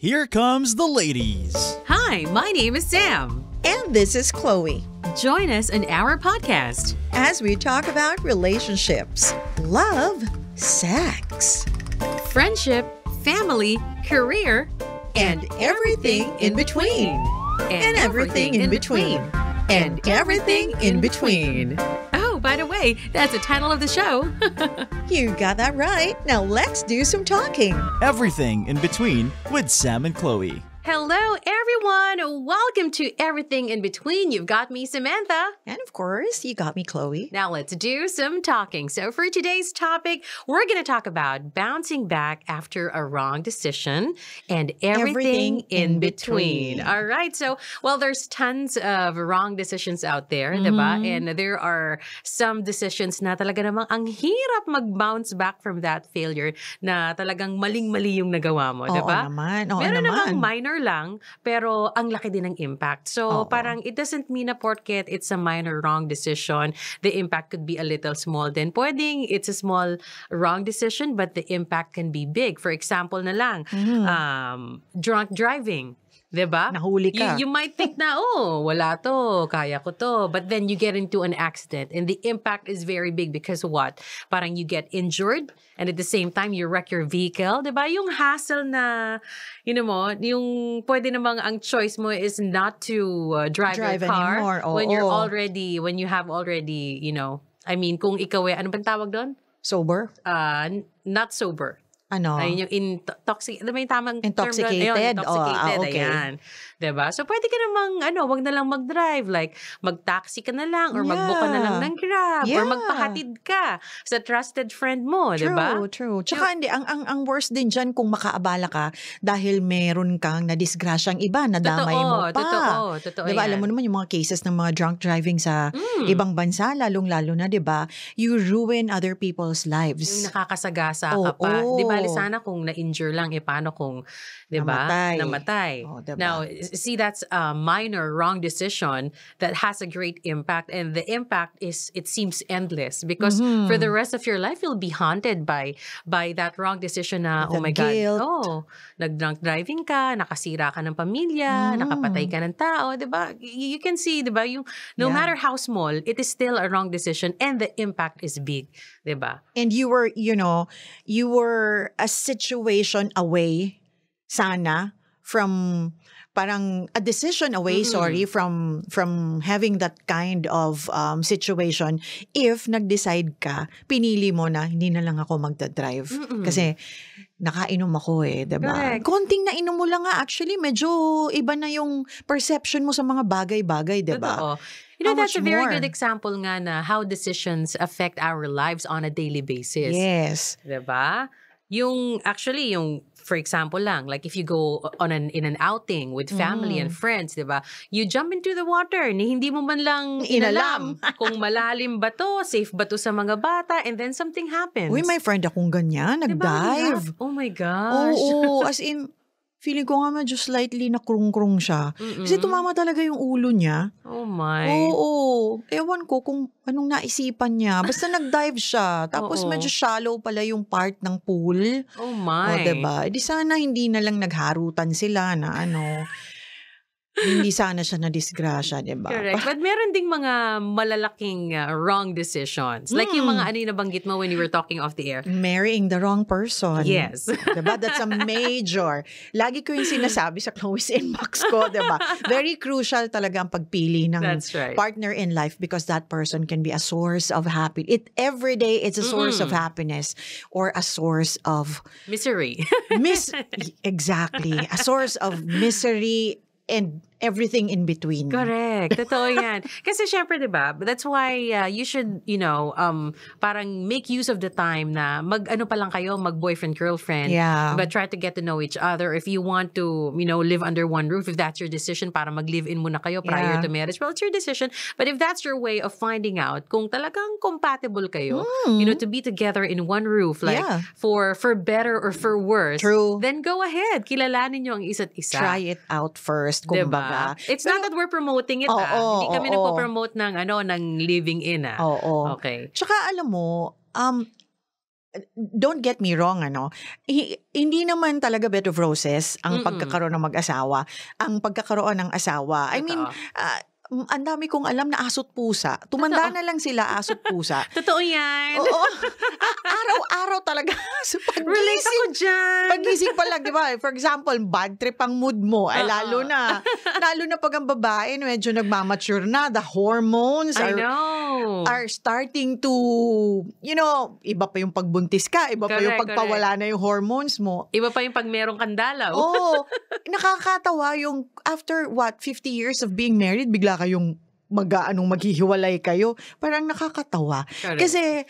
Here comes the ladies. Hi, my name is Sam. And this is Chloe. Join us in our podcast As we talk about relationships, love, sex, friendship, family, career, and everything in between. And everything in between. And everything in between. Oh, by the way, that's the title of the show. You got that right. Now let's do some talking. Everything in between with Sam and Chloe. Hello, everyone. Welcome to Everything in Between. You've got me, Samantha. And of course, you got me, Chloe. Now let's do some talking. So for today's topic, we're going to talk about bouncing back after a wrong decision and everything in between. All right. So, well, there's tons of wrong decisions out there, diba? And there are some decisions na talaga namang ang hirap mag-bounce back from that failure na talagang maling-mali yung nagawa mo, diba? Oo naman. Oo Meron naman. namang minor lang, pero ang laki din ng impact. So, parang it doesn't mean na porket it's a minor wrong decision, the impact could be a little small. Then, pwedeng it's a small wrong decision, but the impact can be big. For example na lang, drunk driving. Diba? Nahuli ka. You might think na, wala to, kaya ko to. But then you get into an accident and the impact is very big because what? Parang you get injured and at the same time you wreck your vehicle. Diba? Yung hassle na, yung pwede namang ang choice mo is not to drive your car anymore. when you have already, I mean, kung ikaw ano bang tawag doon? Sober? Not sober. Ano? Ayun yung may tamang intoxicated. term doon. Intoxicated, okay. Ayan. Diba? So, pwede ka namang, wag na lang mag-drive. Like, mag-taxi ka na lang or mag-book ka na lang ng Grab or magpahatid ka sa trusted friend mo, diba? True. Tsaka hindi, ang worst din dyan kung makaabala ka dahil meron kang nadisgrasyang iba, nadamay mo pa. Totoo diba? yan. Alam mo naman yung mga cases ng mga drunk driving sa ibang bansa, lalong-lalo na, diba? You ruin other people's lives. Yung nakakasagasa ka pa. Di bali sana kung na-injure lang, paano kung, diba? Namatay. Diba? Now, see, that's a minor wrong decision that has a great impact, and the impact is, it seems endless because for the rest of your life, you'll be haunted by that wrong decision na, The oh my guilt. God, nag-drunk driving ka, nakasira ka ng pamilya, nakapatay ka ng tao, diba? You can see, diba, no matter how small, it is still a wrong decision and the impact is big, diba? And you were a situation away, sana, from parang a decision away, from having that kind of situation if nag-decide ka, pinili mo na hindi na lang ako magdadrive. Kasi nakainom ako diba? Correct. Konting nainom mo lang nga, actually, medyo iba na yung perception mo sa mga bagay-bagay, diba? Totoo. That's a very good example nga na how decisions affect our lives on a daily basis. Yes. Diba? For example lang, like if you go in an outing with family and friends, diba? You jump into the water, hindi mo man lang inalam kung malalim ba to, safe ba to sa mga bata, and then something happens. Uy, my friend akong ganyan, nag-dive. Oh my gosh. Oo, as in, feeling ko nga medyo slightly nakrung-krung siya. Kasi tumama talaga yung ulo niya. Oh my. Oo. Ewan ko kung anong naisipan niya. Basta nag-dive siya. Tapos medyo shallow pala yung part ng pool. Oh my. Diba? Di sana hindi na lang nagharutan sila na hindi sana siya na-disgrasya, diba? Correct. But meron ding mga malalaking wrong decisions. Like yung mga nabanggit mo when you were talking off the air. Marrying the wrong person. Yes. Diba? That's a major. Lagi ko yung sinasabi sa Chloe's inbox ko, diba? Very crucial talaga ang pagpili ng partner in life because that person can be a source of happiness. Every day, it's a source of happiness or a source of misery. Exactly. A source of misery and everything in between. Correct. Totoo yan. Kasi syempre, diba, that's why you should, parang make use of the time na pa lang kayo, mag-boyfriend, girlfriend. Yeah. But try to get to know each other. If you want to, live under one roof, if that's your decision, para mag-live-in muna kayo prior to marriage, well, it's your decision. But if that's your way of finding out kung talagang compatible kayo, to be together in one roof, like for better or for worse, then go ahead. Kilalanin nyo ang isa't isa. Try it out first, kumbaga. It's not that we're promoting it, Hindi kami nagpo-promote ng living in, Oo. Okay. Tsaka alam mo, don't get me wrong, hindi naman talaga bed of roses ang pagkakaroon ng mag-asawa, ang pagkakaroon ng asawa. I mean, ang dami kong alam na aso't pusa. Tumanda na lang sila, aso't pusa. Totoo yan. Oo. Araw-araw talaga. So, Relate ako dyan. Pagising pa lang, di ba? For example, bad trip ang mood mo. Ay, lalo na pag ang babae, medyo nagmamature na. The hormones are starting to, iba pa yung pagbuntis ka, iba pa yung pagpawala na yung hormones mo. Iba pa yung pag merong kandalaw. Oo. Nakakatawa yung after 50 years of being married, bigla kayong maghihiwalay kayo. Parang nakakatawa. Correct. Kasi,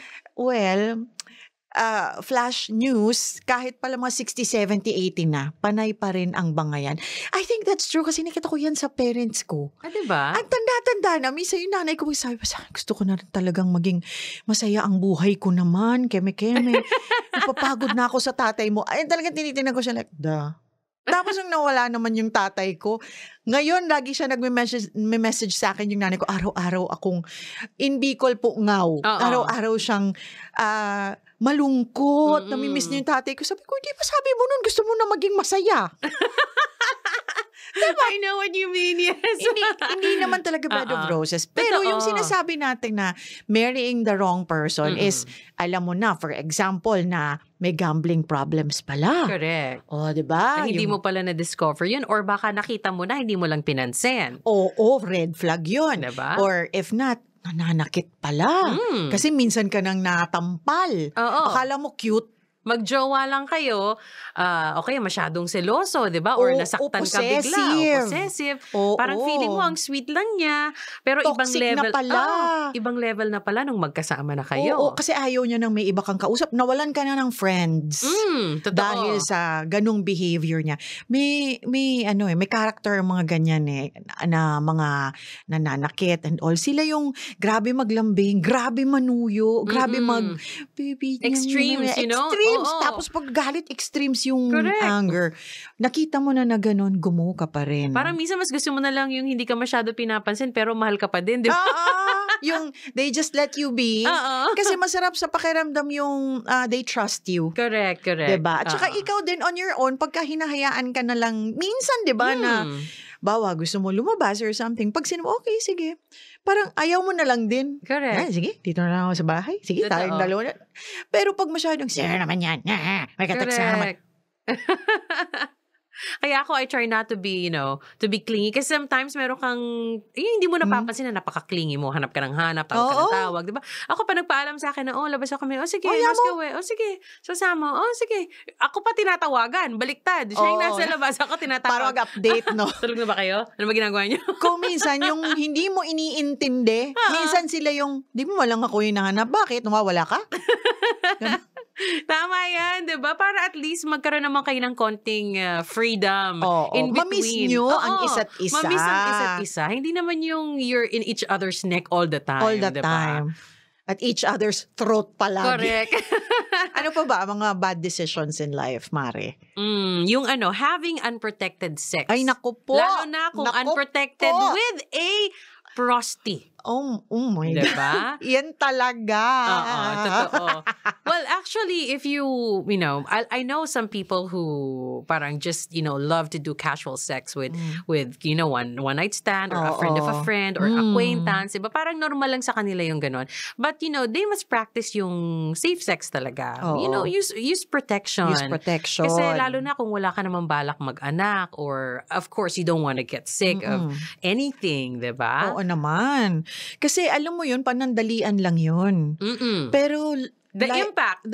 flash news, kahit pala mga 60, 70, 80 na, panay pa rin ang bangayan. I think that's true kasi nakita ko yan sa parents ko. Diba? Ang tanda-tanda na, minsan yung nanay ko sabi pa, gusto ko na rin talagang maging masaya ang buhay ko naman, keme-keme. Napapagod na ako sa tatay mo. Ay, talagang tinitingnan ko siya like, Tapos nung nawala naman yung tatay ko, ngayon lagi siya nagme-message sa akin yung nanay ko, araw-araw akong in Bicol po ngaw. Araw-araw siyang malungkot, namimiss niya yung tatay ko. Sabi ko, di ba sabi mo nun, gusto mo na maging masaya? Diba? I know what you mean, yes. hindi naman talaga bed of roses. Pero yung sinasabi natin na marrying the wrong person is, alam mo na, for example, na may gambling problems pala. Correct. Diba? Na hindi mo pala na-discover yun or baka nakita mo na, hindi mo lang pinansin. Oo, red flag yun. Diba? Or if not, nananakit pala. Kasi minsan ka nang natampal. Akala mo cute. Magjowa lang kayo, okay, masyadong seloso, di ba? Or nasaktan ka bigla. O possessive. Parang feeling mo, ang sweet lang niya. Pero toxic ibang level na pala. Ibang level na pala nung magkasama na kayo. Oo, kasi ayaw niya nang may iba kang kausap. Nawalan ka na ng friends. Totoo. Dahil sa ganung behavior niya. May character mga ganyan na mga nananakit and all. Sila yung grabe maglambing, grabe manuyo, grabe baby. Extremes, Extremes. Tapos pag galit, extremes yung anger. Nakita mo na gano'n, gumuho ka pa rin. Parang minsan mas gusto mo na lang yung hindi ka masyado pinapansin pero mahal ka pa din, di ba? Yung they just let you be. Kasi masarap sa pakiramdam yung they trust you. Correct. Diba? At saka ikaw din on your own, pagka hinahayaan ka na lang, minsan diba na, bawa gusto mo lumabas or something, pag sinabi, okay, sige. Parang ayaw mo na lang din. Correct. Sige, dito na lang ako sa bahay. Sige, tayong dalawa na. Pero pag masyadong, sir naman yan. May kataksa naman. Kaya ako, I try not to be, to be clingy. Kasi sometimes meron kang, hindi mo napapansin na napaka-clingy mo. Hanap ka ng hanap, tawag ka ng tawag. Diba? Ako pa nagpaalam sa akin na, labas ako kami. Sige, mas gawin. Sige, sasama. Sige. Ako pa tinatawagan. Baliktad. Siya yung nasa labas. Ako tinatawag. Para mag-update, no? Tulog na ba kayo? Ano ba ginagawa niyo? Kung minsan, yung hindi mo iniintindi, minsan sila yung, di mo walang ako yung nahanap. Bakit? Nawawala ka? Tama yan, di ba? Para at least magkaroon naman kayo ng konting freedom in between. Mamiss nyo ang isa't isa. Mamiss ang isa't isa. Hindi naman yung you're in each other's neck all the time. All the time. At each other's throat palagi. Correct. Ano pa ba mga bad decisions in life, Mare? Yung having unprotected sex. Ay, naku po. Lalo na kung unprotected with a prosty. Oh my God. Diba? Yan talaga. Totoo. Well, actually, if you I know some people who parang just, love to do casual sex with one night stand or a friend of a friend or acquaintance. Diba? Parang normal lang sa kanila yung ganon. But, they must practice yung safe sex talaga. Use protection. Use protection. Kasi lalo na kung wala ka naman balak mag-anak or, of course, you don't want to get sick of anything, diba? Oo naman. Kasi alam mo yun, panandalian lang yun. Pero the impact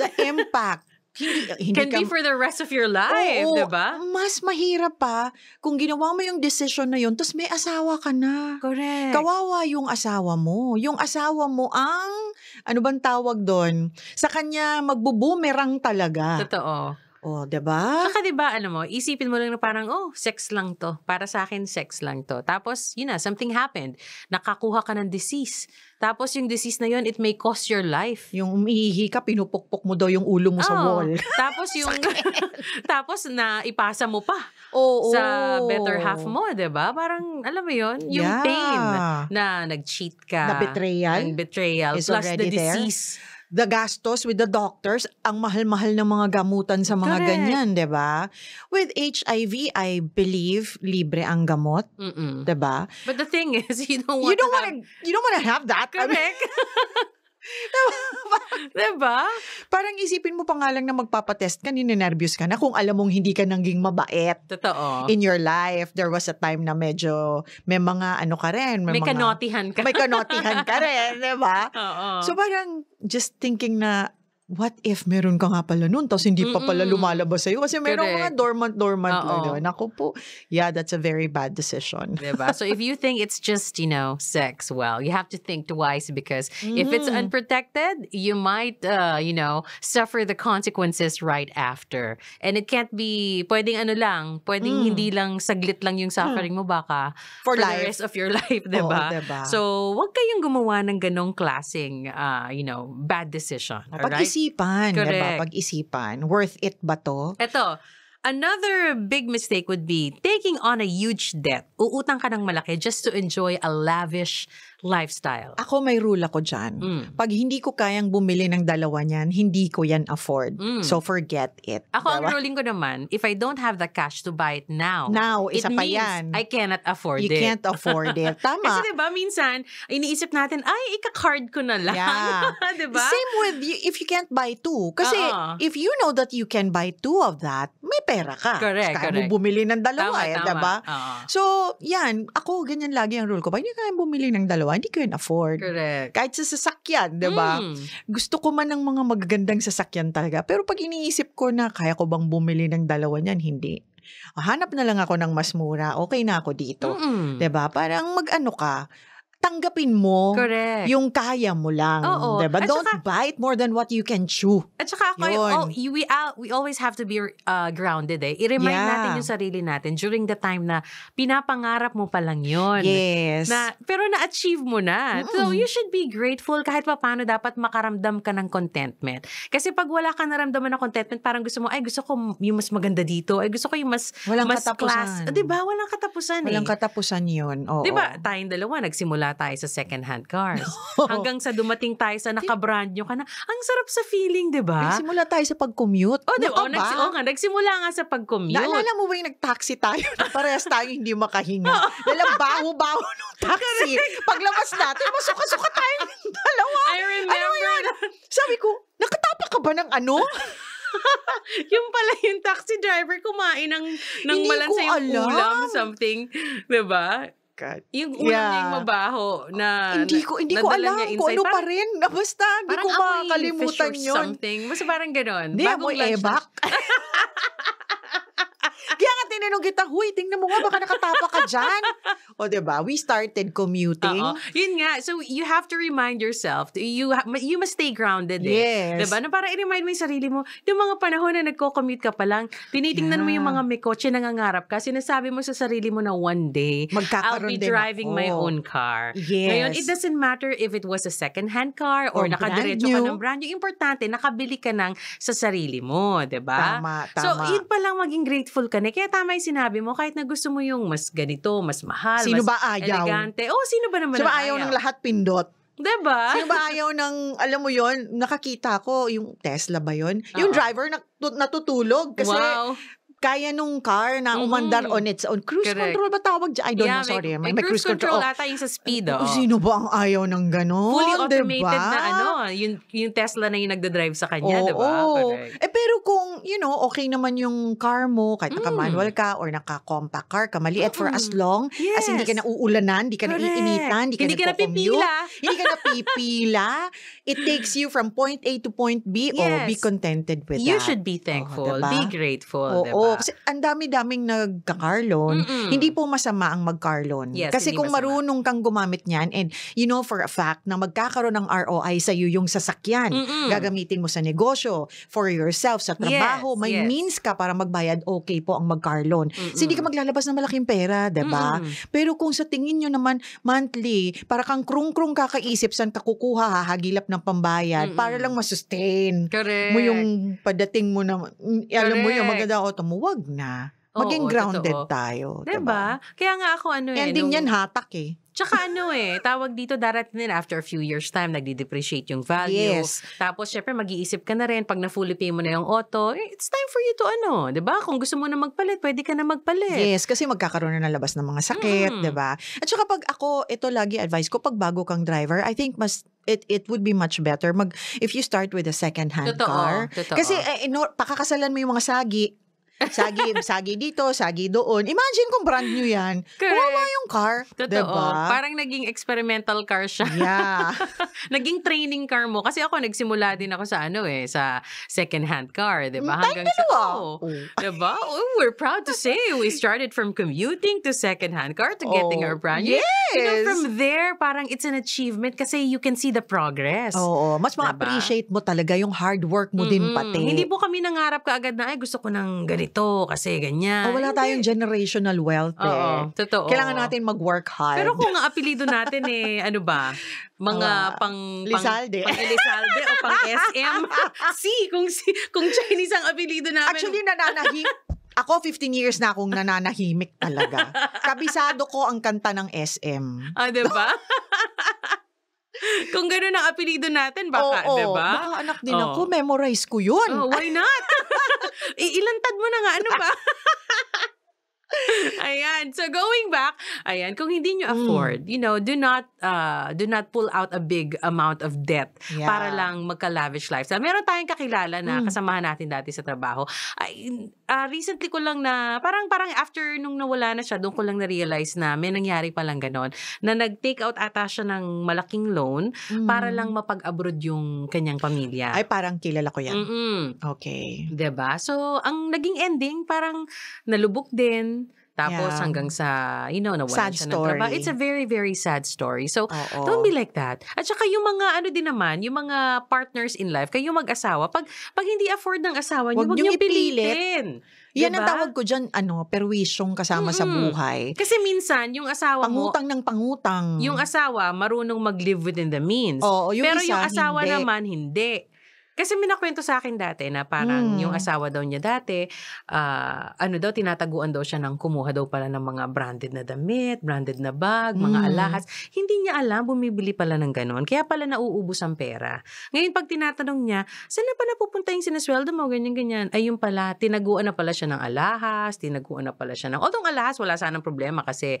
hindi can be for the rest of your life, diba? Mas mahirap pa kung ginawa mo yung decision na yun, tapos may asawa ka na. Correct. Kawawa yung asawa mo. Yung asawa mo ang, ano bang tawag doon? Sa kanya magbubumerang talaga. Totoo. Diba? Saka diba, isipin mo lang na parang, sex lang to. Para sa akin, sex lang to. Tapos, something happened. Nakakuha ka ng disease. Tapos, yung disease na yun, it may cost your life. Yung umihihi ka, pinupukpok mo daw yung ulo mo sa wall. Tapos, tapos na ipasa mo pa sa better half mo, diba? Parang, alam mo yun, yung pain na nag-cheat ka. Na betrayal. Ang betrayal. Is Plus the already there. disease. the gastos with the doctors, ang mahal-mahal ng mga gamutan sa mga Correct. ganyan, 'di ba? With HIV, I believe libre ang gamot, 'di ba? But the thing is, you don't want You don't want to have that. I mean, Correct. Diba? parang isipin mo pa nga lang na magpapatest ka, ninenervyos ka na kung alam mong hindi ka naging mabait Totoo. in your life. There was a time na medyo may mga ano ka rin. May mga, kanotihan ka. May kanotihan ka rin, di ba? Oo. So parang just thinking na, what if meron ka nga pala nun, tapos hindi pa pala lumalabas sa'yo? Kasi meron mga Correct. dormant lang. Oo. Diba? Naku po, yeah, that's a very bad decision. Diba? So if you think it's just, sex, well, you have to think twice because if it's unprotected, you might, suffer the consequences right after. And it can't be, pwedeng hindi lang saglit lang yung suffering mo baka For the life. rest of your life, diba? Oo, diba? So, wag kayong gumawa ng ganong klaseng, bad decision. Alright? Pag-isipan, diba? Correct. Pag-isipan. Worth it ba to? Eto, another big mistake would be taking on a huge debt. Uutang ka ng malaki just to enjoy a lavish lifestyle. Ako may rule ako dyan. Pag hindi ko kayang bumili ng dalawa niyan, hindi ko yan afford. So forget it. Ako, ang Diba? ruling ko naman, if I don't have the cash to buy it now, Isa it pa means yan. I cannot afford You it. can't afford it. Tama. Kasi diba, minsan, iniisip natin, ay, ika-card ko na lang. Yeah. Diba? Same with you, if you can't buy two. Kasi Oo. if you know that you can buy two of that, may pera ka. Correct, Kaya correct. mo bumili ng dalawa Tama, tama. diba? Oo. So, yan. Ako, ganyan lagi ang rule ko. Pag hindi kaya bumili ng dalawa, hindi ko yun afford. Correct. Kahit sa sasakyan, diba? Gusto ko man ng mga magagandang sasakyan talaga. Pero pag iniisip ko na kaya ko bang bumili ng dalawa niyan, hindi. Hanap na lang ako ng mas mura. Okay na ako dito. Diba? Parang mag-ano ka, tanggapin mo Correct. yung kaya mo lang. Oo. Diba? At Don't saka- bite more than what you can chew. At saka ako, Yun. we always have to be grounded eh. I-remind Yeah. natin yung sarili natin during the time na pinapangarap mo pa lang yun. Yes. Pero na-achieve mo na. So, you should be grateful kahit pa paano dapat makaramdam ka ng contentment. Kasi pag wala ka naramdaman ng contentment, parang gusto mo, ay gusto ko yung mas maganda dito. Ay gusto ko yung mas Walang mas class. katapusan. Diba? Walang katapusan Walang eh. katapusan yun. Oo. Diba, tayong dalawa, nagsimula tayo sa second-hand cars. Hanggang sa dumating tayo sa naka-brand nyo ka na. Ang sarap sa feeling, diba? Nagsimula tayo sa pag-commute. Oh, diba? Ano ka ba? Nagsimula nga sa pag-commute. Naalala mo ba yung nag-taxi tayo na parehas tayo hindi makahinga? Dahil baho-baho ng taxi. Paglabas natin, masuka-suka tayo ng dalawa. I remember Sabi ko, nakatapa ka ba ng ano? yung pala yung taxi driver kumain ng Hindi malansa ko yung alam. ulam, something. Diba? God. Yung ulam niya yung mabaho na Hindi ko nadala alam niya kung inside. ano pa rin. Basta, hindi Parang ko amoy makakalimutan fish or yun. something. Basta parang ganon. Hindi, amoy ebak. Kaya nga tinanong kita, huy, tingnan mo nga, baka nakatapa ka dyan. O diba, we started commuting. Oo. Yun nga. So, you have to remind yourself. You must stay grounded eh. Yes. Diba? Na para i-remind mo yung sarili mo, yung mga panahon na nagko-commute ka pa lang, tinitingnan mo yung mga may kotse, nangangarap ka, sinasabi mo sa sarili mo na one day, I'll Magkakaroon be din driving ako. my own car. Yes. Ngayon, it doesn't matter if it was a second-hand car or Or nakadiretso brand ka new. ng brand new. Importante, nakabili ka ng sa sarili mo. Diba? Tama, So, tama. yun palang maging grateful ka na. Kaya tama yung sinabi mo, kahit na gusto mo yung mas ganito, mas mahal, Sino mas ba ayaw? elegante. Oh, sino ba naman Sino ba ang ayaw ng lahat pindot? Diba? Sino ba ayaw ng, alam mo yon, nakakita ko, yung Tesla ba yon? Yung Oo. driver natutulog kasi Wow. kaya nung car na umandar on its own. Cruise Correct. control ba tawag dyan? I don't know, sorry. May cruise control ata yung sa speed. Oh, Oh. sino ba ang ayaw ng ganon? Fully automated diba? na yung Tesla na yung nagdadrive sa kanya, Oo. diba? Correct. Pero kung, okay naman yung car mo, kahit naka-manual ka or naka-compact car ka, maliit for as long as hindi ka Yes. na uulanan, hindi ka na Correct. iinitan, hindi ka Hindi ka na napipila. hindi ka napipila. It takes you from point A to point B. Yes. Be contented with You that. should be thankful. diba? Be grateful, Oo, diba? kasi ang dami-daming nagka-car loan. Hindi po masama ang mag-car loan. Yes, kasi hindi kung masama. marunong kang gumamit niyan and you know for a fact na magkakaroon ng ROI sa iyo yung sasakyan, gagamitin mo sa negosyo, for yourself, sa trabaho, Yes, may yes. means ka para magbayad, okay po ang mag-car loan. Kasi hindi ka maglalabas ng malaking pera, diba? Pero kung sa tingin nyo naman, monthly, para kang krung-krung kakaisip saan ka kukuha, hahagilap ng pambayad, para lang masustain Correct. mo yung padating mo na, alam mo yung Correct. maganda, tumuwag na. Oo, Maging grounded totoo. tayo. Diba? Kaya nga ako Ending nung- yan, hatak eh. Tsaka tawag dito, darating din after a few years time, nagde-depreciate yung value. Yes. Tapos, syempre, mag-iisip ka na rin, pag na-fully pay mo na yung auto, it's time for you to diba? Kung gusto mo na magpalit, pwede ka na magpalit. Yes, kasi magkakaroon na ng labas ng mga sakit, diba? At saka pag ako, ito lagi advice ko, pag bago kang driver, I think it would be much better if you start with a second-hand car. Totoo. Kasi pakakasalan mo yung mga sagi dito, sagi doon. Imagine kung brand new yan. Kawawa yung car. Totoo. Diba? Parang naging experimental car siya. Yeah. Naging training car mo. Kasi ako, nagsimula din ako sa sa second-hand car. Diba? Tayong dalawa. Diba? We're proud to say we started from commuting to second-hand car to getting our brand new. Yes. From there, parang it's an achievement kasi you can see the progress. Oo. Mas ma-appreciate mo talaga yung hard work mo din pati. Hindi po kami nangarap kaagad na, gusto ko ng ganito kasi ganyan. Wala tayong generational wealth Oo, totoo. Kailangan natin mag-work hard. Pero kung ang apelido natin ano ba? Mga Lizalde. Pang Lizalde o pang SM. Kung Chinese ang apelido namin. Actually, ako 15 years na akong nananahimik talaga. Kabisado ko ang kanta ng SM. Diba? Kung gano'n ang apelido natin, baka, diba? Baka anak din ako, memorize ko yun. Why not? Ilantad mo na nga, ano ba? Ayan. So going back, kung hindi nyo afford, do not pull out a big amount of debt para lang magka-lavish lifestyle. Meron tayong kakilala na kasamahan natin dati sa trabaho. Recently ko lang na, parang after nung nawala na siya, doon ko lang na-realize na may nangyari palang ganon, na nag-take out ata siya ng malaking loan para lang mapag-abroad yung kanyang pamilya. Ay, parang kilala ko yan. Okay. Diba? So, ang naging ending, parang nalubog din. Tapos hanggang sa, nawalan sad siya story. ng trabaho. It's a very, very sad story. So, don't be like that. At saka yung mga, yung mga partners in life, kayo mag-asawa, pag hindi afford ng asawa niyo, huwag niyo pilitin. Yan diba? ang tawag ko dyan, perwisyong kasama sa buhay. Kasi minsan, yung asawa pangutang ng pangutang. Yung asawa, marunong mag-live within the means. Pero yung asawa naman, hindi. Kasi minakwento sa akin dati na parang yung asawa daw niya dati, tinataguan daw siya ng kumuha daw pala ng mga branded na damit, branded na bag, mga alahas. Hindi niya alam, bumibili pala ng ganon. Kaya pala nauubos ang pera. Ngayon pag tinatanong niya, saan na pa napupunta yung sinasweldo mo, ganyan-ganyan? Ay yung pala, tinaguan na pala siya ng alahas, tinaguan na pala siya ng, although alahas, wala sanang problema kasi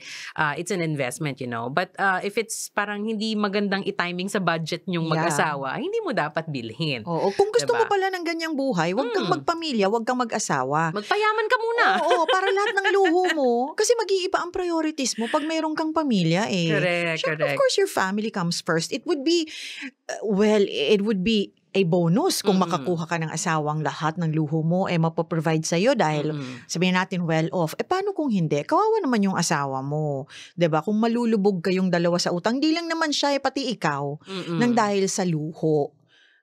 it's an investment, But if it's parang hindi magandang i-timing sa budget niyong mag-asawa, hindi mo dapat bilhin. Kung gusto mo pala ng ganyang buhay, huwag kang magpamilya, huwag kang mag-asawa. Magpayaman ka muna. Para lahat ng luho mo. Kasi mag-iiba ang priorities mo pag mayroon kang pamilya Correct. Of course, your family comes first. It would be, a bonus kung makakuha ka ng asawang lahat ng luho mo mapoprovide sa'yo dahil sabihin natin well off. Paano kung hindi? Kawawa naman yung asawa mo. 'Di ba? Kung malulubog kayong dalawa sa utang, di lang naman siya pati ikaw nang dahil sa luho.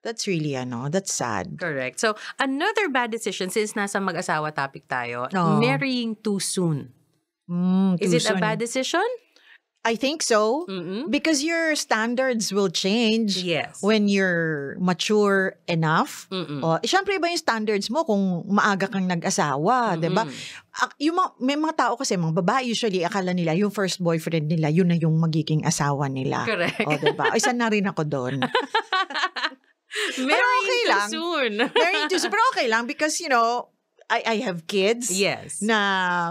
That's really, that's sad. Correct. So, another bad decision, since nasa mag-asawa topic tayo, marrying too soon. Is it a bad decision? I think so. Because your standards will change when you're mature enough. Siyempre, iba yung standards mo kung maaga kang nag-asawa, diba? May mga tao kasi, mga babae usually, akala nila, yung first boyfriend nila, yun na yung magiging asawa nila. Correct. Diba? Isa na rin ako doon. Marrying too soon. Marrying too soon. Pero okay lang because, I have kids na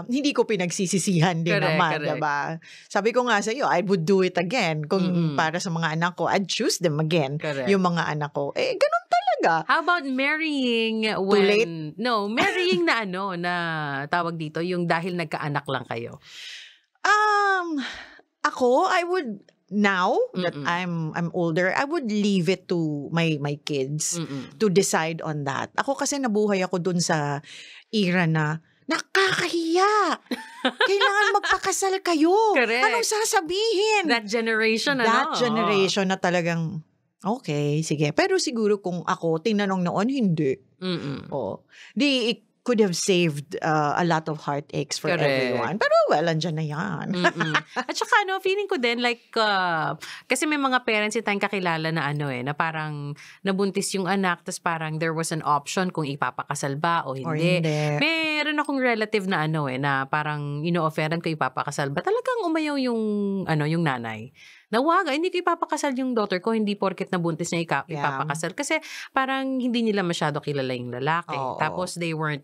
hindi ko pinagsisisihan din naman, diba? Sabi ko nga sa iyo, I would do it again. Kung para sa mga anak ko, I'd choose them again. Yung mga anak ko. Ganun talaga. How about marrying when... Too late? No, marrying na na tawag dito, yung dahil nagkaanak lang kayo. Ako, I would... Now that I'm older, I would leave it to my kids to decide on that. Ako kasi nabuhay ako dun sa era na nakakahiya. Kailangan magpakasal kayo. Correct. Anong sasabihin? That generation na talagang okay, sige. Pero siguro kung ako tinanong noon, hindi. could have saved a lot of heartaches for Correct. everyone. Pero well, andyan na yan. At saka feeling ko din like kasi may mga parents tayong kakilala na na parang nabuntis yung anak tapos parang there was an option kung ipapakasal ba o hindi. Or hindi. Meron akong relative na na parang ino-offeran ko ipapakasal ba. Talagang umayaw yung nanay. Nawaga, hindi ko ipapakasal yung daughter ko, hindi porket nabuntis na ipapakasal. Kasi parang hindi nila masyado kilala yung lalaki. Oo. Tapos they weren't,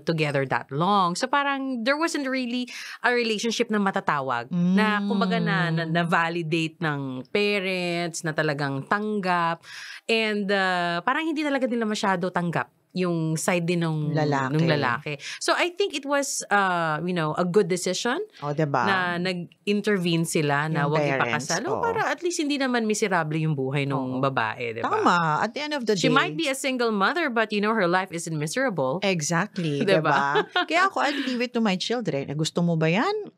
together that long. So parang there wasn't really a relationship na matatawag. Na kumbaga na validate ng parents, na talagang tanggap. And parang hindi talaga nila masyado tanggap yung side din nung lalaki. So I think it was a good decision Diba? na nag-intervene sila na Yung wag parents, ipakasal. Para at least hindi naman miserable yung buhay nung babae, diba? Tama. At the end of the day, She might be a single mother but her life isn't miserable. exactly, Diba? diba? Kaya ako, I'd leave it to my children. Gusto mo ba yan?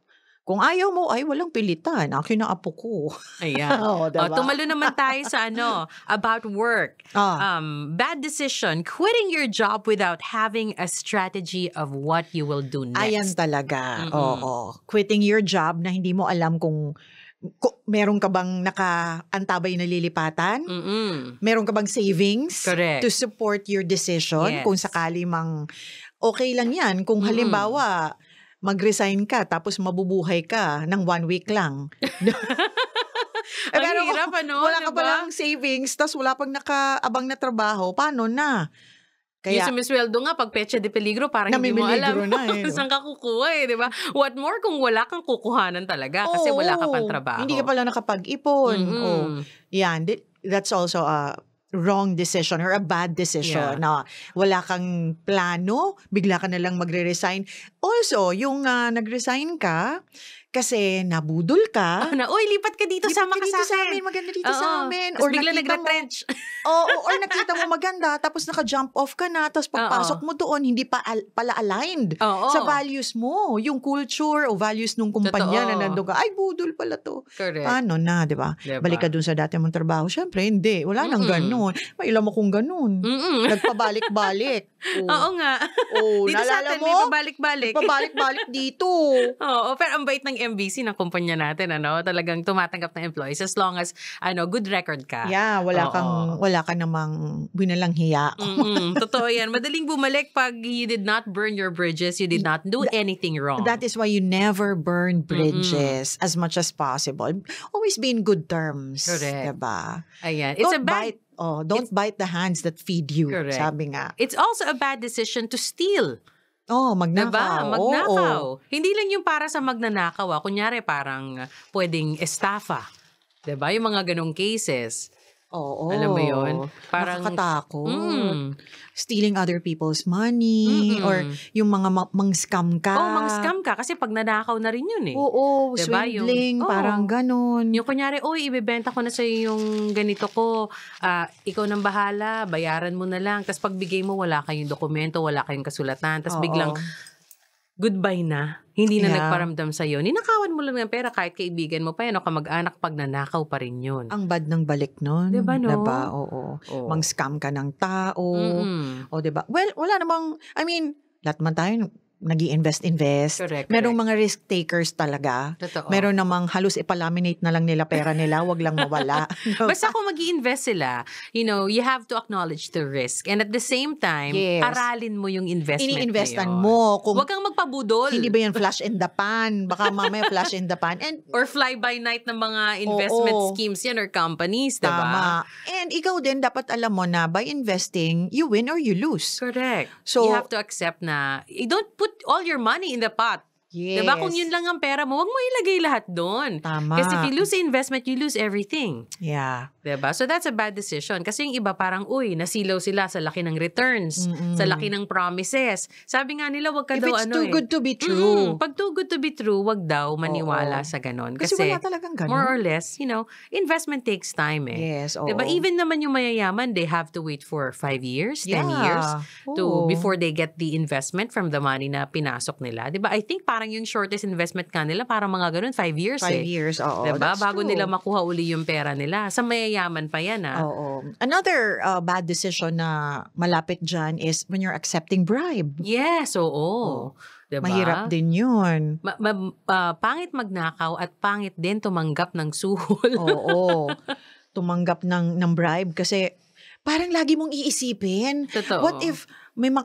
Kung ayaw mo, ay walang pilitan. Akin na apo ko. Ayan. Diba? Tumalo naman tayo sa about work. Bad decision, quitting your job without having a strategy of what you will do next. Ayan talaga. Oo. Quitting your job na hindi mo alam kung meron ka bang nakaantabay na lilipatan? Meron ka bang savings? Correct. To support your decision? Yes. Kung sakali mang okay lang yan. Kung halimbawa, mag-resign ka tapos mabubuhay ka ng 1 week lang. Ang hirap, wala ka diba? palang savings tapos wala pang nakaabang na trabaho. Paano na? Yung sumisweldo nga, pag pecha de peligro, parang hindi mo alam saan ka kukuha di ba? What more kung wala kang kukuhanan talaga kasi wala ka pang trabaho. Hindi ka pala nakapag-ipon. Yan. That's also a wrong decision or a bad decision na wala kang plano, bigla ka na lang magre-resign. Also, yung nag-resign ka, kasi nabudol ka. Lipat ka dito, sama ka sa amin. Maganda dito sa amin. Tapos bigla nag-retrench. Or nakita mo maganda, tapos naka-jump off ka na, tapos pagpasok mo doon, hindi pa pala aligned sa values mo. Yung culture o values nung kumpanya na nandun ka, ay, budol pala to. Correct. Paano na, di ba? Diba? Balik ka dun sa dati mong trabaho. Siyempre, hindi. Wala nang ganun. May ilam akong ganun. Nagpabalik-balik. Oo nga. Dito sa atin, may pabalik-balik. Pabalik-balik dito. Oo, pero ang bait ng MBC ng kumpanya natin, talagang tumatanggap ng employees as long as, good record ka. Yeah, wala ka namang binalang hiya. Totoo yan. Madaling bumalik pag you did not burn your bridges, you did not do anything wrong. That is why you never burn bridges as much as possible. Always be in good terms. Correct. Diba? Ayan. It's Don't bite the hands that feed you. Correct. Sabi nga. It's also a bad decision to steal. Magnakaw. Diba? Magnakaw. Hindi lang yung para sa magnanakaw. Kunyari parang pwedeng estafa. Diba? Yung mga ganong cases. Oo. Alam mo yun? Parang nakakatakot. Stealing other people's money or yung mga mang-scam ka. Mang-scam ka kasi pag nanakaw na rin yun eh. Oo, diba? swindling, parang ganon. Yung kunyari, ibebenta ko na sa'yo yung ganito ko. Ikaw nang bahala, bayaran mo na lang. Tapos pagbigay mo, wala kayong dokumento, wala kayong kasulatan. Tapos biglang, goodbye na. Hindi na nagparamdam sa'yo. Ninakawan mo lang ng pera kahit kaibigan mo pa yan o kamag-anak pag nanakaw pa rin yun. Ang bad ng balik nun. Diba, no? Diba? Oo. Mang-scam ka ng tao. O diba? Well, wala namang, lahat man tayo nag-i-invest. Correct. Merong mga risk takers talaga. Totoo. Meron namang halos ipalaminate na lang nila pera nila, wag lang mawala. Basta kung mag-i-invest sila, you have to acknowledge the risk. And at the same time, aralin mo yung investment Ini-investan na yun. mo. Huwag kang magpabudol. Hindi ba yan flash in the pan? Baka mamaya flash in the pan. Or fly-by-night ng mga investment schemes yan or companies, diba? Tama. And ikaw din, dapat alam mo na by investing, you win or you lose. Correct. So, you have to accept na, don't put all your money in the pot. Yes. Diba? Kung yun lang ang pera mo, wag mo ilagay lahat doon. Tama. Kasi if you lose the investment, you lose everything. Yeah. Diba? So that's a bad decision. Kasi yung iba parang, nasilaw sila sa laki ng returns, sa laki ng promises. Sabi nga nila, wag ka If daw it's too good to be true. Pag too good to be true, wag daw maniwala sa ganon. Kasi wala talagang ganon. More or less, investment takes time eh. Yes, oo. Diba? Even naman yung mayayaman, they have to wait for 5 years, 10 years before they get the investment from the money na pinasok nila. Diba? I think parang parang yung shortest investment ka nila, parang mga ganun, 5 years 5 years, oo. Diba? That's Bago true. nila makuha uli yung pera nila. Sa mayayaman pa yan, Oo. Another bad decision na malapit dyan is when you're accepting bribe. Yes, oo. Diba? Mahirap din yun. Pangit magnakaw at pangit din tumanggap ng suhol. Oo. Tumanggap ng bribe kasi parang lagi mong iisipin. Totoo. What if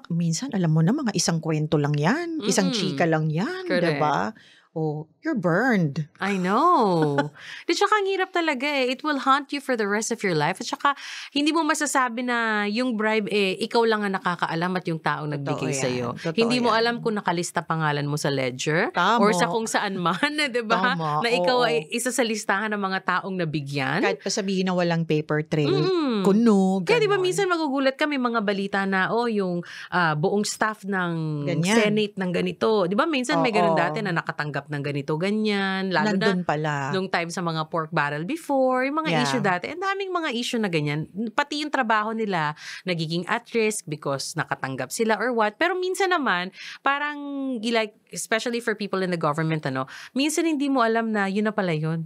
minsan alam mo na mga isang kwento lang yan, isang chika lang yan, Correct. 'di ba? Oh, you're burned. I know. Di tsaka ang hirap talaga eh. It will haunt you for the rest of your life. At tsaka, hindi mo masasabi na yung bribe ikaw lang ang nakakaalam at yung taong nagbigay yan. sa'yo. Totoo Hindi mo yan. alam kung nakalista pangalan mo sa ledger Tama. or sa kung saan man, di ba? Tama, Na ikaw oo. ay isa sa listahan ng mga taong nabigyan. Kahit pa sabihin na walang paper trail, Mm. kuno, Kaya di ba ganon. minsan magugulat kami mga balita na yung buong staff ng Ganyan. Senate ng ganito. Di ba minsan may ganun Oo. dati na nakatanggap ng ganito, ganyan. Lalo Nandun na pala. nung time sa mga pork barrel before, yung mga Yeah. issue dati. Ang daming mga issue na ganyan. Pati yung trabaho nila nagiging at risk because nakatanggap sila or what. Pero minsan naman, parang like, especially for people in the government, minsan hindi mo alam na yun na pala yun.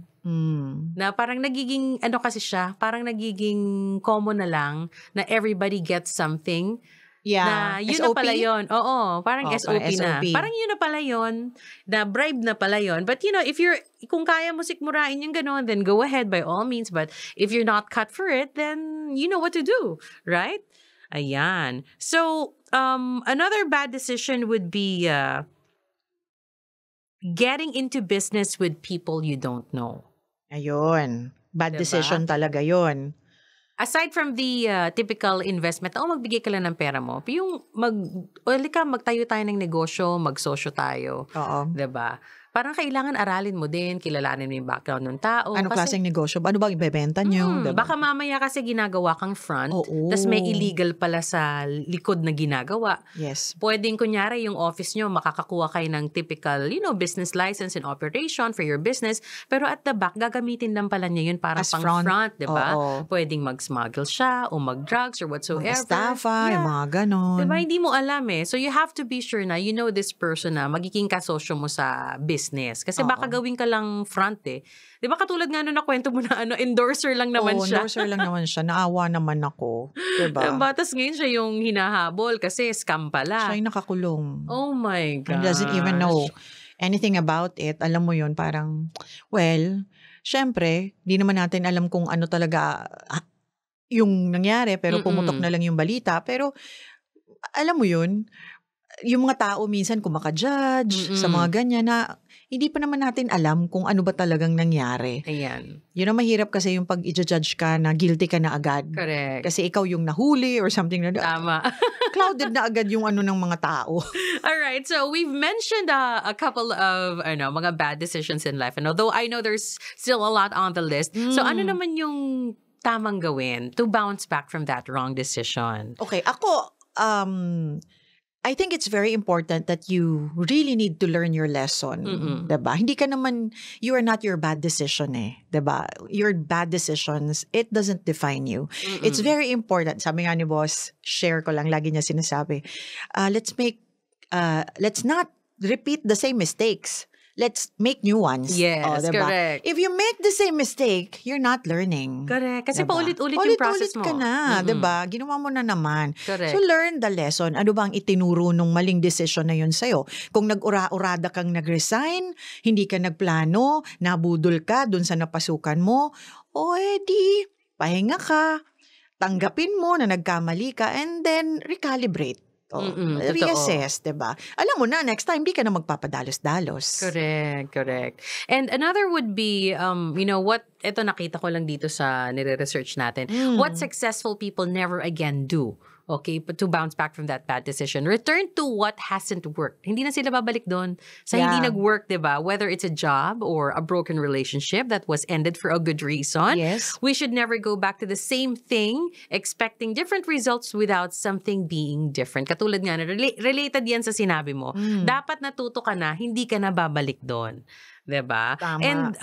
Na parang nagiging, kasi siya, parang nagiging common na lang na everybody gets something. Yeah. Na yun SOP? na pala yun. Oo, parang Oo, SOP, parang na. SOP. Parang yun na pala yun. Na bribe na pala yun. But if kung kaya mo sikmurain yung gano'n, then go ahead by all means. But if you're not cut for it, then you know what to do. Right? Ayan. So, another bad decision would be getting into business with people you don't know. Ayun. Bad Diba? decision talaga yun. Aside from the typical investment, magbigay ka lang ng pera mo. Yung magtayo tayo ng negosyo, magsosyo tayo. Oo. 'Di ba? Parang kailangan aralin mo din, kilalanin mo yung background ng tao. Ano klaseng negosyo? Ano ba ibebenta nyo? Diba? Baka mamaya kasi ginagawa kang front, Oo. tas may illegal pala sa likod na ginagawa. Yes. Pwedeng kunyari yung office nyo, makakakuha kayo ng typical, business license and operation for your business, pero at the back, gagamitin lang pala niya yun para As pang front. front, di ba? Oo. Pwedeng mag-smuggle siya o mag-drugs or whatsoever. Estafa, yung mga ganon. Diba? Hindi mo alam eh. So you have to be sure na you know this person na magiging kasosyo mo sa business. Kasi baka gawin ka lang front eh. Diba katulad nga nung nakwento mo na endorser lang naman siya. Endorser lang naman siya. Naawa naman ako. Diba? Tapos ngayon siya yung hinahabol kasi scam pala. Siya yung nakakulong. Oh my And gosh. doesn't even know anything about it. Alam mo yun, parang, syempre, di naman natin alam kung ano talaga yung nangyari, pero pumutok na lang yung balita. Pero, alam mo yun, yung mga tao minsan kumaka-judge sa mga ganyan na hindi pa naman natin alam kung ano ba talagang nangyari. Ayan. Yun ang mahirap kasi yung pag i-judge ka na guilty ka na agad. Correct. Kasi ikaw yung nahuli or something na Tama. clouded na agad yung ng mga tao. All right. So we've mentioned a couple of mga bad decisions in life. And although I know there's still a lot on the list. So ano naman yung tamang gawin to bounce back from that wrong decision? Okay, ako, I think it's very important that you really need to learn your lesson. Diba? Hindi ka naman, you are not your bad decision eh. Diba? Your bad decisions, it doesn't define you. It's very important. Sabi nga ni boss, share ko lang, lagi niya sinasabi, let's not repeat the same mistakes. Let's make new ones. Yes, diba? correct. If you make the same mistake, you're not learning. Correct. Kasi Diba? paulit-ulit yung process mo. Paulit-ulit ka na, diba? Ginawa mo na naman. Correct. So learn the lesson. Ano ba ang itinuro nung maling decision na yun sa'yo? Kung nag-ura-urada kang nag-resign, hindi ka nagplano, nabudol ka dun sa napasukan mo, o edi, pahinga ka, tanggapin mo na nagkamali ka, and then recalibrate. Totoo. Reassess, diba? Alam mo na, next time, di ka na magpapadalos-dalos. Correct. And another would be, ito nakita ko lang dito sa nire-research natin, what successful people never again do. Okay, but to bounce back from that bad decision, return to what hasn't worked. Hindi na sila babalik doon sa hindi nag-work, diba? Whether it's a job or a broken relationship that was ended for a good reason. Yes. We should never go back to the same thing, expecting different results without something being different. Katulad nga, related yan sa sinabi mo. Dapat natuto ka na, hindi ka na babalik doon. Diba? Tama. And,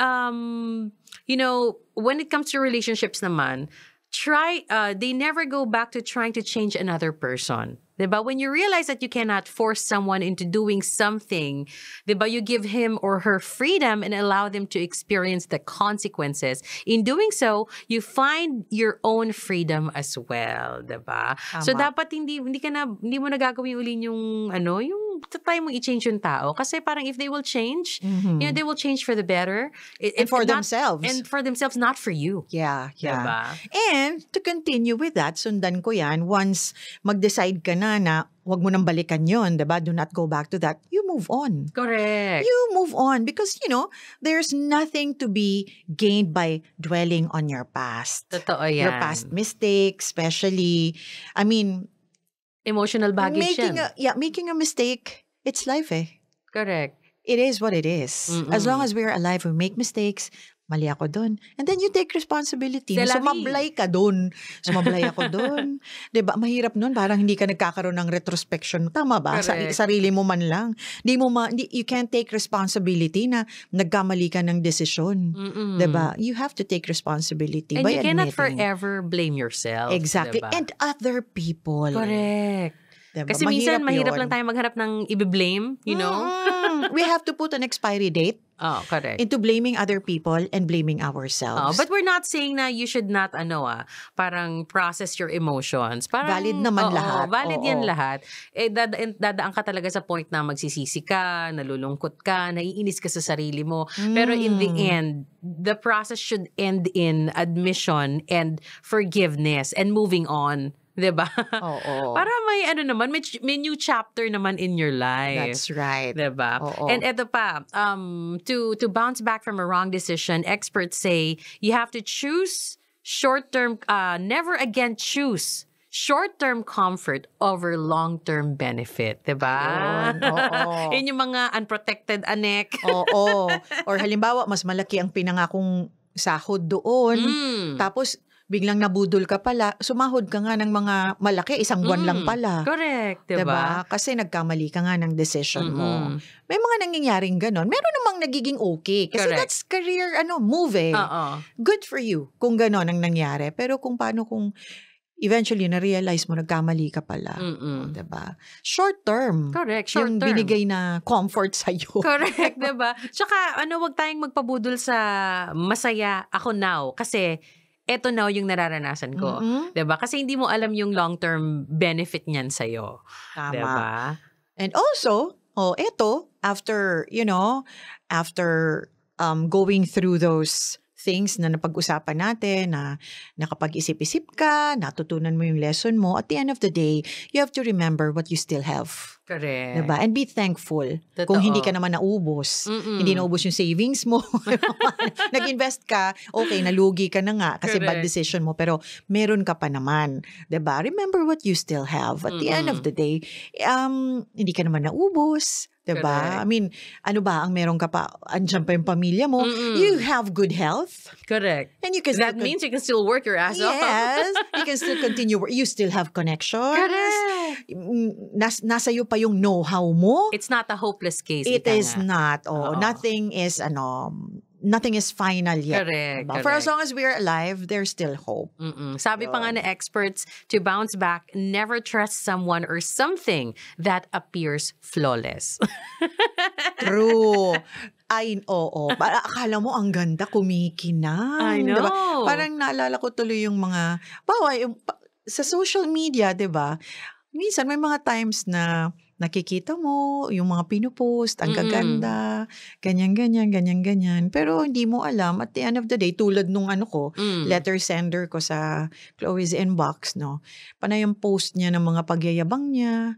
when it comes to relationships naman, they never go back to trying to change another person. Diba? When you realize that you cannot force someone into doing something, diba, you give him or her freedom and allow them to experience the consequences. In doing so, you find your own freedom as well, diba? So dapat hindi mo na gagawin uli yung try mo i-change yung tao kasi parang if they will change, they will change for the better. And for themselves. And for themselves, not for you. Yeah. Diba? And to continue with that, sundan ko yan, once mag-decide ka na wag mo nang balikan yun, diba? Do not go back to that. You move on. Correct. You move on because, there's nothing to be gained by dwelling on your past. Totoo yan. Your past mistakes, especially. I mean, emotional baggage making a mistake, it's life Correct. It is what it is. As long as we're alive, we make mistakes, mali ako dun. And then you take responsibility. Sumablay ka dun. Sumablay ako dun. Diba? Mahirap nun. Parang hindi ka nagkakaroon ng retrospection. Tama ba? Sarili mo man lang. You can't take responsibility na nagkamali ka ng desisyon. Diba? You have to take responsibility and by you admitting. cannot forever blame yourself. Exactly. Diba? And other people. Correct. Diba? Kasi minsan mahirap lang tayo maghanap ng i-blame, We have to put an expiry date correct. into blaming other people and blaming ourselves. But we're not saying na you should not, parang process your emotions. Parang, valid naman lahat. Valid yan lahat. Dadaan ka talaga sa point na magsisisi ka, nalulungkot ka, naiinis ka sa sarili mo. Pero in the end, the process should end in admission and forgiveness and moving on. Diba? Oo. Para may new chapter naman in your life. That's right. Diba? Oo. And eto pa, to bounce back from a wrong decision, experts say you have to choose short-term, never again choose short-term comfort over long-term benefit. Diba? Oo. Yun yung mga unprotected anek. Oo. Or halimbawa, mas malaki ang pinangakong sahod doon. Tapos, biglang nabudol ka pala, sumahod ka nga ng mga malaki, isang buwan lang pala. Correct, diba? Kasi nagkamali ka nga ng decision mo. May mga nangyayaring ganon. Meron namang nagiging okay. Kasi correct. That's career, move Good for you kung ganon ang nangyari. Pero kung paano kung eventually na-realize mo, nagkamali ka pala. Diba? Short term. Correct, short yung term. binigay na comfort sa'yo. Correct, diba? Tsaka, wag tayong magpabudol sa masaya ako now. Kasi, eto now yung nararanasan ko. Diba? Kasi hindi mo alam yung long-term benefit niyan sa'yo. Tama. Diba? And also, eto, after going through those things na napag-usapan natin, na nakapag-isip-isip ka, natutunan mo yung lesson mo, at the end of the day, you have to remember what you still have. Correct. Diba? And be thankful. Totoo. Kung hindi ka naman naubos. Hindi naubos yung savings mo. Nag-invest ka, okay, nalugi ka na nga kasi bad decision mo, pero meron ka pa naman. Diba? Remember what you still have. At the end of the day, hindi ka naman naubos. Diba? Correct. I mean, ano ba ang meron ka pa? Andyan pa yung pamilya mo. You have good health. Correct. And you can That means you can still work your ass off. Yes. You can still continue. You still have connections. Correct. Nasa iyo pa yung know-how mo. It's not a hopeless case. It is not. Oo. Nothing is final yet. Correct. Diba? For as long as we're alive, there's still hope. Sabi pa nga na experts, to bounce back, never trust someone or something that appears flawless. True. Oo. Akala mo ang ganda, kumikinang. I know. Diba? Parang naalala ko tuloy yung mga, sa social media, diba? Minsan may mga times na nakikita mo yung mga pinupost, ang gaganda, ganyan. Pero hindi mo alam, at the end of the day, tulad nung letter sender ko sa Chloe's inbox, no? Panay yung post niya ng mga pagyayabang niya,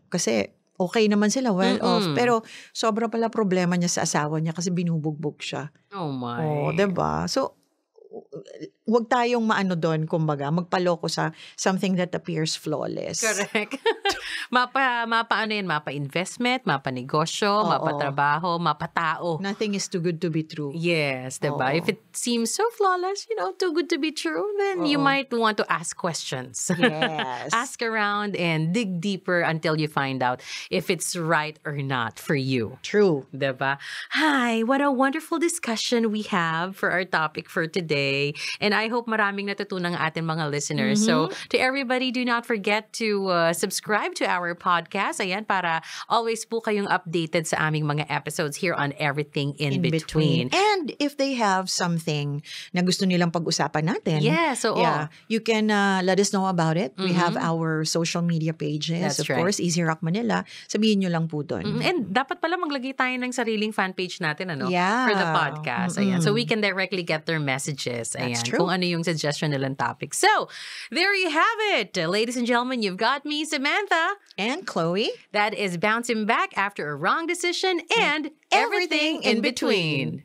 kasi okay naman sila, well off. Pero sobra pala problema niya sa asawa niya kasi binubugbog siya. Oh my. Diba? So, wag tayong doon, kumbaga, magpaloko sa something that appears flawless. Correct. Mapa investment, mapa negosyo, mapa trabaho, mapa tao. Nothing is too good to be true. Yes, diba? If it seems so flawless, too good to be true, then you might want to ask questions. Yes. Ask around and dig deeper until you find out if it's right or not for you. True. Diba? Hi, what a wonderful discussion we have for our topic for today. And I hope maraming natutunan ng ating mga listeners. So, to everybody, do not forget to subscribe to our podcast. Ayan, para always po kayong updated sa aming mga episodes here on Everything in Between. And if they have something na gusto nilang pag-usapan natin, you can let us know about it. We have our social media pages. Of course, Easy Rock Manila. Sabihin nyo lang po doon. And dapat pala maglagay tayo ng sariling fan page natin, Yeah. for the podcast. Ayan. So we can directly get their messages. Ayan. That's true. Kung ano yung suggestion nilang topic. So, there you have it. Ladies and gentlemen, you've got me, Samantha. And Chloe. That is Bouncing Back After a Wrong Decision and Everything in Between.